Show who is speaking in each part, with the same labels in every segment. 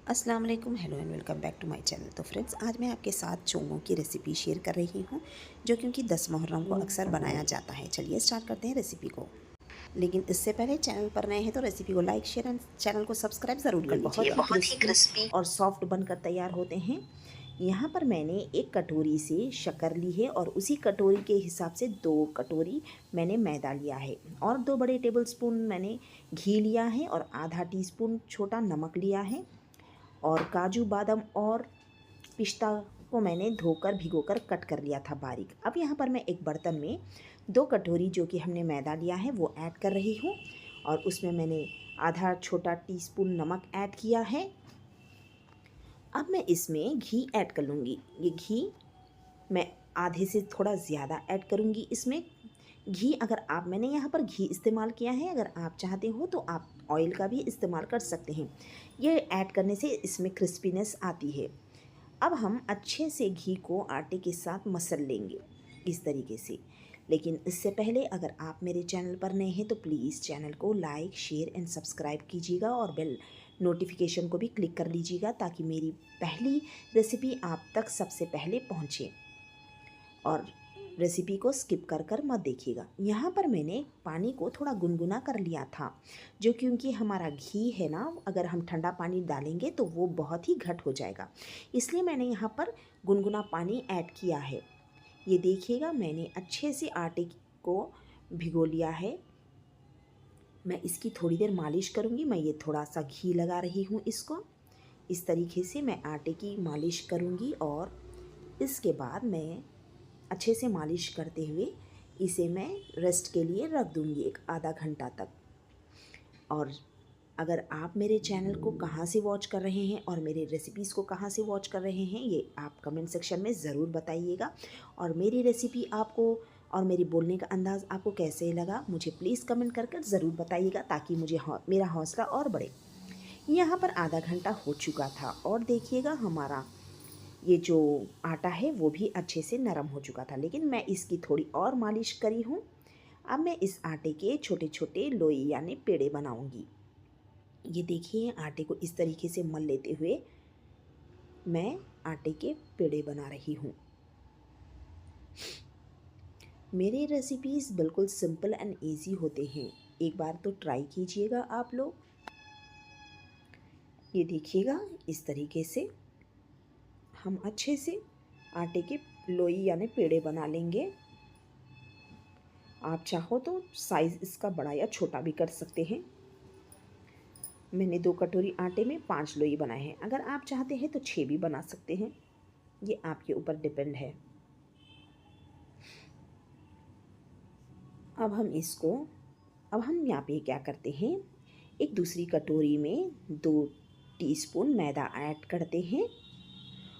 Speaker 1: अस्सलाम वालेकुम, hello and welcome back to my channel. तो फ्रेंड्स, आज मैं आपके साथ चोंगों की रेसिपी शेयर कर रही हूँ, जो क्योंकि 10 मुहर्रम को अक्सर बनाया जाता है। चलिए स्टार्ट करते हैं रेसिपी को। लेकिन इससे पहले चैनल पर नए हैं तो रेसिपी को लाइक शेयर एंड चैनल को सब्सक्राइब ज़रूर कर लीजिए। बहुत ही क्रिस्पी और सॉफ्ट बनकर तैयार होते हैं। यहाँ पर मैंने एक कटोरी से शक्कर ली है और उसी कटोरी के हिसाब से 2 कटोरी मैंने मैदा लिया है और 2 बड़े टेबलस्पून मैंने घी लिया है और आधा टीस्पून छोटा नमक लिया है और काजू बादाम और पिस्ता को मैंने धोकर भिगोकर कट कर लिया था बारीक। अब यहाँ पर मैं एक बर्तन में 2 कटोरी जो कि हमने मैदा लिया है वो ऐड कर रही हूँ और उसमें मैंने आधा छोटा टीस्पून नमक ऐड किया है। अब मैं इसमें घी ऐड कर लूँगी। ये घी मैं आधे से थोड़ा ज़्यादा ऐड करूँगी इसमें। घी अगर आप मैंने यहाँ पर घी इस्तेमाल किया है, अगर आप चाहते हो तो आप ऑयल का भी इस्तेमाल कर सकते हैं। ये ऐड करने से इसमें क्रिस्पीनेस आती है। अब हम अच्छे से घी को आटे के साथ मसल लेंगे इस तरीके से। लेकिन इससे पहले अगर आप मेरे चैनल पर नए हैं तो प्लीज़ चैनल को लाइक शेयर एंड सब्सक्राइब कीजिएगा और बेल नोटिफिकेशन को भी क्लिक कर लीजिएगा ताकि मेरी पहली रेसिपी आप तक सबसे पहले पहुँचे। और रेसिपी को स्किप कर मत देखिएगा। यहाँ पर मैंने पानी को थोड़ा गुनगुना कर लिया था, जो क्योंकि हमारा घी है ना, अगर हम ठंडा पानी डालेंगे तो वो बहुत ही घट हो जाएगा, इसलिए मैंने यहाँ पर गुनगुना पानी ऐड किया है। ये देखिएगा, मैंने अच्छे से आटे को भिगो लिया है। मैं इसकी थोड़ी देर मालिश करूँगी। मैं ये थोड़ा सा घी लगा रही हूँ इसको। इस तरीके से मैं आटे की मालिश करूँगी और इसके बाद मैं अच्छे से मालिश करते हुए इसे मैं रेस्ट के लिए रख दूँगी एक आधा घंटा तक। और अगर आप मेरे चैनल को कहाँ से वॉच कर रहे हैं और मेरे रेसिपीज़ को कहाँ से वॉच कर रहे हैं, ये आप कमेंट सेक्शन में ज़रूर बताइएगा। और मेरी रेसिपी आपको और मेरी बोलने का अंदाज़ आपको कैसे लगा, मुझे प्लीज़ कमेंट कर ज़रूर बताइएगा ताकि मुझे मेरा हौसला और बढ़े। यहाँ पर आधा घंटा हो चुका था और देखिएगा हमारा ये जो आटा है वो भी अच्छे से नरम हो चुका था, लेकिन मैं इसकी थोड़ी और मालिश करी हूँ। अब मैं इस आटे के छोटे छोटे लोई यानी पेड़े बनाऊंगी। ये देखिए, आटे को इस तरीके से मल लेते हुए मैं आटे के पेड़े बना रही हूँ। मेरे रेसिपीज़ बिल्कुल सिंपल एंड इजी होते हैं, एक बार तो ट्राई कीजिएगा आप लोग। ये देखिएगा, इस तरीके से हम अच्छे से आटे के लोई यानी पेड़े बना लेंगे। आप चाहो तो साइज़ इसका बड़ा या छोटा भी कर सकते हैं। मैंने 2 कटोरी आटे में 5 लोई बनाए हैं। अगर आप चाहते हैं तो 6 भी बना सकते हैं, ये आपके ऊपर डिपेंड है। अब हम यहाँ पे क्या करते हैं, एक दूसरी कटोरी में 2 टीस्पून मैदा ऐड करते हैं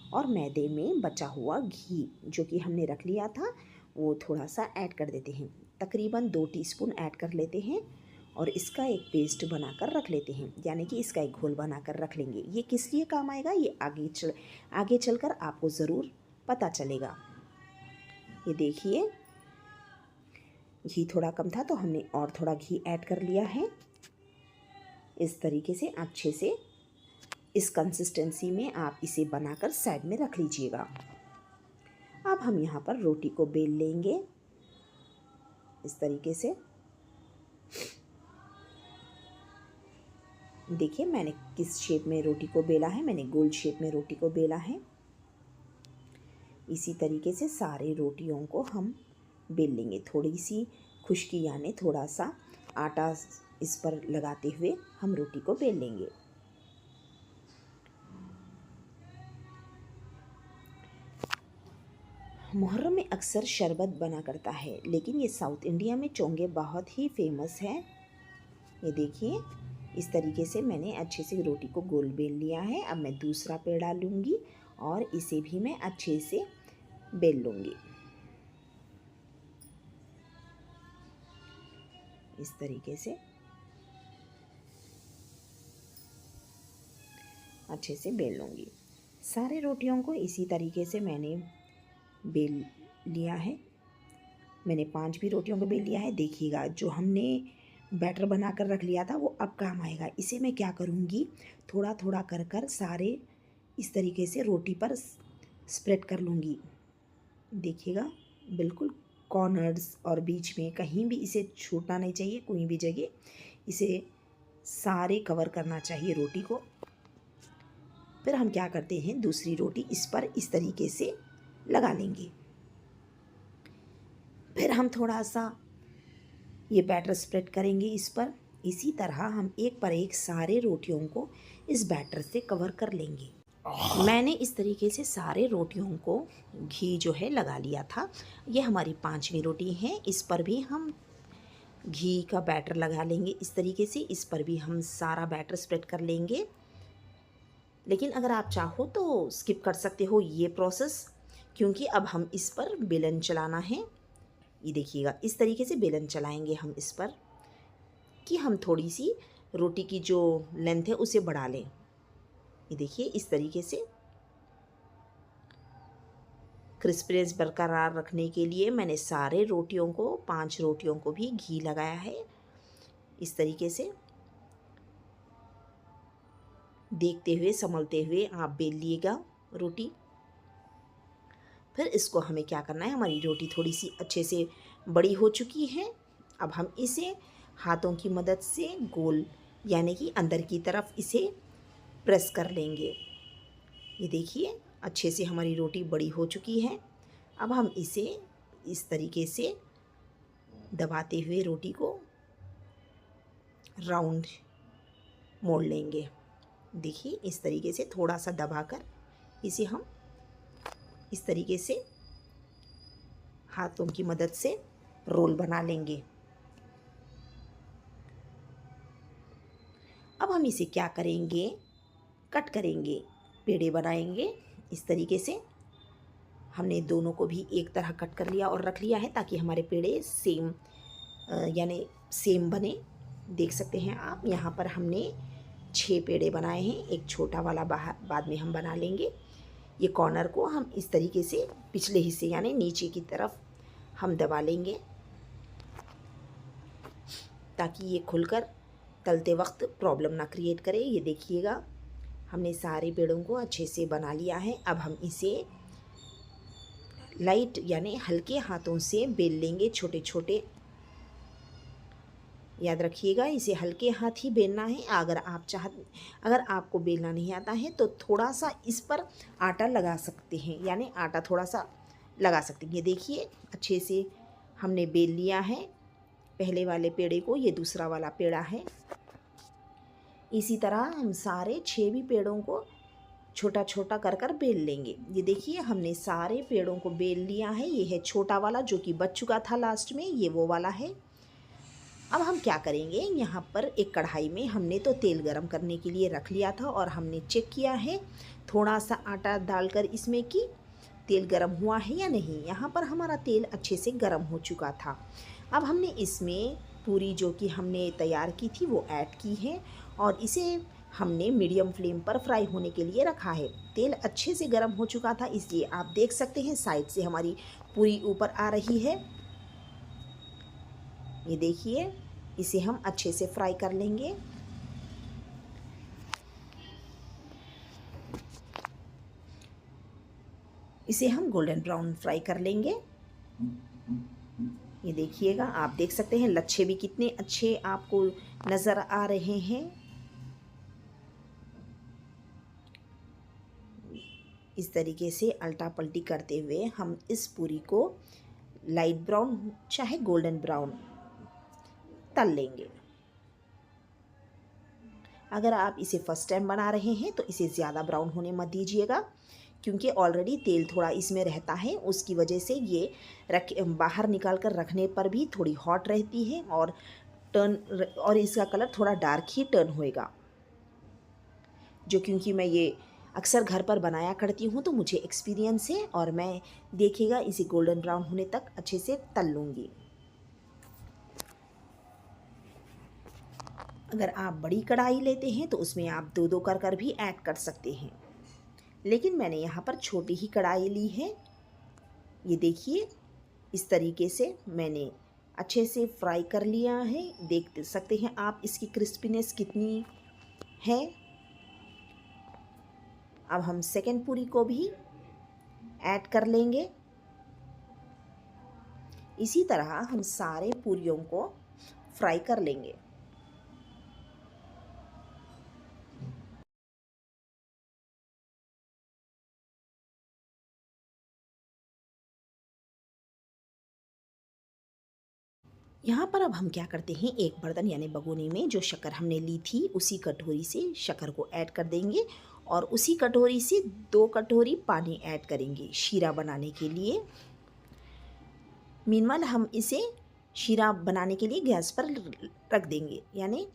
Speaker 1: और मैदे में बचा हुआ घी जो कि हमने रख लिया था वो थोड़ा सा ऐड कर देते हैं। तकरीबन 2 टीस्पून ऐड कर लेते हैं और इसका एक पेस्ट बनाकर रख लेते हैं, यानी कि इसका एक घोल बनाकर रख लेंगे। ये किस लिए काम आएगा ये आगे चलकर आपको ज़रूर पता चलेगा। ये देखिए, घी थोड़ा कम था तो हमने और थोड़ा घी ऐड कर लिया है। इस तरीके से अच्छे से इस कंसिस्टेंसी में आप इसे बनाकर साइड में रख लीजिएगा। अब हम यहाँ पर रोटी को बेल लेंगे इस तरीके से। देखिए मैंने किस शेप में रोटी को बेला है, मैंने गोल शेप में रोटी को बेला है। इसी तरीके से सारे रोटियों को हम बेल लेंगे। थोड़ी सी खुश्की यानी थोड़ा सा आटा इस पर लगाते हुए हम रोटी को बेल लेंगे। मुहर्रम में अक्सर शरबत बना करता है, लेकिन ये साउथ इंडिया में चोंगे बहुत ही फेमस है। ये देखिए, इस तरीके से मैंने अच्छे से रोटी को गोल बेल लिया है। अब मैं दूसरा पेड़ा लूँगी और इसे भी मैं अच्छे से बेल लूँगी इस तरीके से। अच्छे से बेल लूँगी। सारे रोटियों को इसी तरीके से मैंने बेल लिया है। मैंने 5 भी रोटियों को बेल लिया है। देखिएगा, जो हमने बैटर बना कर रख लिया था वो अब काम आएगा। इसे मैं क्या करूँगी, थोड़ा थोड़ा कर कर सारे इस तरीके से रोटी पर स्प्रेड कर लूँगी। देखिएगा बिल्कुल कॉर्नर्स और बीच में कहीं भी इसे छूटना नहीं चाहिए, कोई भी जगह इसे सारे कवर करना चाहिए रोटी को। फिर हम क्या करते हैं, दूसरी रोटी इस पर इस तरीके से लगा लेंगे। फिर हम थोड़ा सा ये बैटर स्प्रेड करेंगे इस पर। इसी तरह हम एक पर एक सारे रोटियों को इस बैटर से कवर कर लेंगे। मैंने इस तरीके से सारे रोटियों को घी जो है लगा लिया था। ये हमारी 5वीं रोटी है, इस पर भी हम घी का बैटर लगा लेंगे इस तरीके से। इस पर भी हम सारा बैटर स्प्रेड कर लेंगे। लेकिन अगर आप चाहो तो स्किप कर सकते हो ये प्रोसेस, क्योंकि अब हम इस पर बेलन चलाना है। ये देखिएगा इस तरीके से बेलन चलाएंगे हम इस पर कि हम थोड़ी सी रोटी की जो लेंथ है उसे बढ़ा लें। ये देखिए इस तरीके से क्रिस्पीनेस बरकरार रखने के लिए मैंने सारे रोटियों को 5 रोटियों को भी घी लगाया है। इस तरीके से देखते हुए संभलते हुए आप बेल लिएगा रोटी। फिर इसको हमें क्या करना है, हमारी रोटी थोड़ी सी अच्छे से बड़ी हो चुकी है। अब हम इसे हाथों की मदद से गोल यानी कि अंदर की तरफ इसे प्रेस कर लेंगे। ये देखिए अच्छे से हमारी रोटी बड़ी हो चुकी है। अब हम इसे इस तरीके से दबाते हुए रोटी को राउंड मोड़ लेंगे। देखिए इस तरीके से थोड़ा सा दबाकर इसे हम इस तरीके से हाथों की मदद से रोल बना लेंगे। अब हम इसे क्या करेंगे, कट करेंगे, पेड़े बनाएंगे। इस तरीके से हमने दोनों को भी एक तरह कट कर लिया और रख लिया है ताकि हमारे पेड़े सेम यानी सेम बने। देख सकते हैं आप यहाँ पर हमने 6 पेड़े बनाए हैं। एक छोटा वाला बाहर बाद में हम बना लेंगे। ये कॉर्नर को हम इस तरीके से पिछले हिस्से यानी नीचे की तरफ हम दबा लेंगे ताकि ये खुलकर तलते वक्त प्रॉब्लम ना क्रिएट करे। ये देखिएगा हमने सारे पेड़ों को अच्छे से बना लिया है। अब हम इसे लाइट यानी हल्के हाथों से बेल लेंगे छोटे छोटे। याद रखिएगा इसे हल्के हाथ ही बेलना है। अगर आपको बेलना नहीं आता है तो थोड़ा सा इस पर आटा लगा सकते हैं, यानी आटा थोड़ा सा लगा सकते हैं। ये देखिए अच्छे से हमने बेल लिया है पहले वाले पेड़े को। ये दूसरा वाला पेड़ा है। इसी तरह हम सारे 6 भी पेड़ों को छोटा छोटा कर कर बेल लेंगे। ये देखिए हमने सारे पेड़ों को बेल लिया है। ये है छोटा वाला जो कि बच चुका था लास्ट में, ये वो वाला है। अब हम क्या करेंगे, यहाँ पर एक कढ़ाई में हमने तो तेल गरम करने के लिए रख लिया था और हमने चेक किया है थोड़ा सा आटा डालकर इसमें कि तेल गरम हुआ है या नहीं। यहाँ पर हमारा तेल अच्छे से गरम हो चुका था। अब हमने इसमें पूरी जो कि हमने तैयार की थी वो ऐड की है और इसे हमने मीडियम फ्लेम पर फ्राई होने के लिए रखा है। तेल अच्छे से गर्म हो चुका था, इसलिए आप देख सकते हैं साइड से हमारी पूरी ऊपर आ रही है। ये देखिए इसे हम अच्छे से फ्राई कर लेंगे। इसे हम गोल्डन ब्राउन फ्राई कर लेंगे। ये देखिएगा आप देख सकते हैं लच्छे भी कितने अच्छे आपको नज़र आ रहे हैं। इस तरीके से अल्टा पल्टी करते हुए हम इस पूरी को लाइट ब्राउन चाहे गोल्डन ब्राउन तल लेंगे। अगर आप इसे फर्स्ट टाइम बना रहे हैं तो इसे ज़्यादा ब्राउन होने मत दीजिएगा, क्योंकि ऑलरेडी तेल थोड़ा इसमें रहता है। उसकी वजह से ये बाहर निकाल कर रखने पर भी थोड़ी हॉट रहती है और इसका कलर थोड़ा डार्क ही टर्न होएगा। जो क्योंकि मैं ये अक्सर घर पर बनाया करती हूँ तो मुझे एक्सपीरियंस है और मैं देखिएगा इसे गोल्डन ब्राउन होने तक अच्छे से तल लूँगी। अगर आप बड़ी कढ़ाई लेते हैं तो उसमें आप 2-2 कर भी ऐड कर सकते हैं, लेकिन मैंने यहाँ पर छोटी ही कढ़ाई ली है। ये देखिए इस तरीके से मैंने अच्छे से फ्राई कर लिया है। देख सकते हैं आप इसकी क्रिस्पीनेस कितनी है। अब हम सेकंड पूरी को भी ऐड कर लेंगे। इसी तरह हम सारे पूरियों को फ्राई कर लेंगे। यहाँ पर अब हम क्या करते हैं, एक बर्तन यानी भगोने में जो शक्कर हमने ली थी उसी कटोरी से शक्कर को ऐड कर देंगे और उसी कटोरी से 2 कटोरी पानी ऐड करेंगे शीरा बनाने के लिए। मीनवाइल हम इसे शीरा बनाने के लिए गैस पर रख देंगे, यानी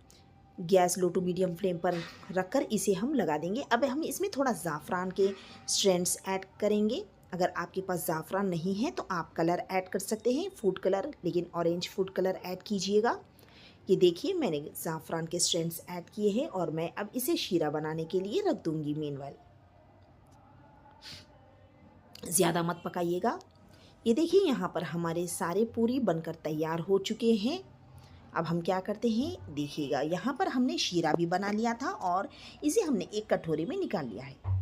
Speaker 1: gas low to medium flame पर रखकर इसे हम लगा देंगे। अब हम इसमें थोड़ा ज़ाफ़रान के स्ट्रैंड्स ऐड करेंगे। अगर आपके पास ज़ाफ़रान नहीं है तो आप कलर ऐड कर सकते हैं, फूड कलर, लेकिन ऑरेंज फूड कलर ऐड कीजिएगा। ये देखिए मैंने ज़ाफ़रान के स्ट्रैंड्स ऐड किए हैं और मैं अब इसे शीरा बनाने के लिए रख दूँगी। मीनवाइल ज़्यादा मत पकाइएगा। ये देखिए यहाँ पर हमारे सारे पूरी बनकर तैयार हो चुके हैं। अब हम क्या करते हैं, देखिएगा यहाँ पर हमने शीरा भी बना लिया था और इसे हमने एक कटोरे में निकाल लिया है।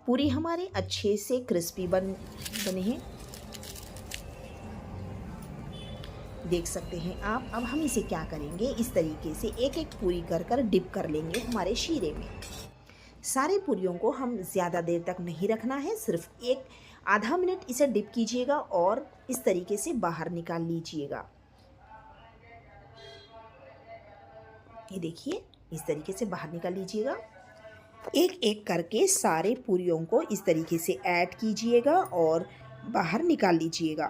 Speaker 1: पूरी हमारे अच्छे से क्रिस्पी बने हैं, देख सकते हैं आप। अब हम इसे क्या करेंगे, इस तरीके से एक एक पूरी कर डिप कर लेंगे हमारे शीरे में। सारे पूरियों को हम ज़्यादा देर तक नहीं रखना है, सिर्फ एक आधा मिनट इसे डिप कीजिएगा और इस तरीके से बाहर निकाल लीजिएगा। ये देखिए इस तरीके से बाहर निकाल लीजिएगा। एक एक करके सारे पूरियों को इस तरीके से ऐड कीजिएगा और बाहर निकाल लीजिएगा।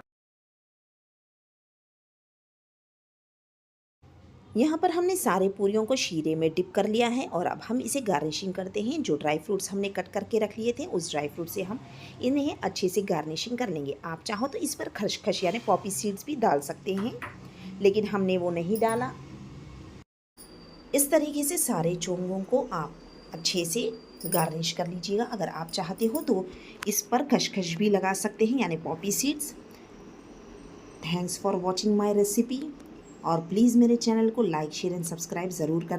Speaker 1: यहाँ पर हमने सारे पूरियों को शीरे में डिप कर लिया है और अब हम इसे गार्निशिंग करते हैं। जो ड्राई फ्रूट्स हमने कट करके रख लिए थे उस ड्राई फ्रूट से हम इन्हें अच्छे से गार्निशिंग कर लेंगे। आप चाहो तो इस पर खसखस यानी पॉपी सीड्स भी डाल सकते हैं, लेकिन हमने वो नहीं डाला। इस तरीके से सारे चोंगों को आप अच्छे से गार्निश कर लीजिएगा। अगर आप चाहते हो तो इस पर खसखस भी लगा सकते हैं यानी Poppy seeds. Thanks for watching my recipe और प्लीज़ मेरे चैनल को लाइक शेयर एंड सब्सक्राइब ज़रूर कर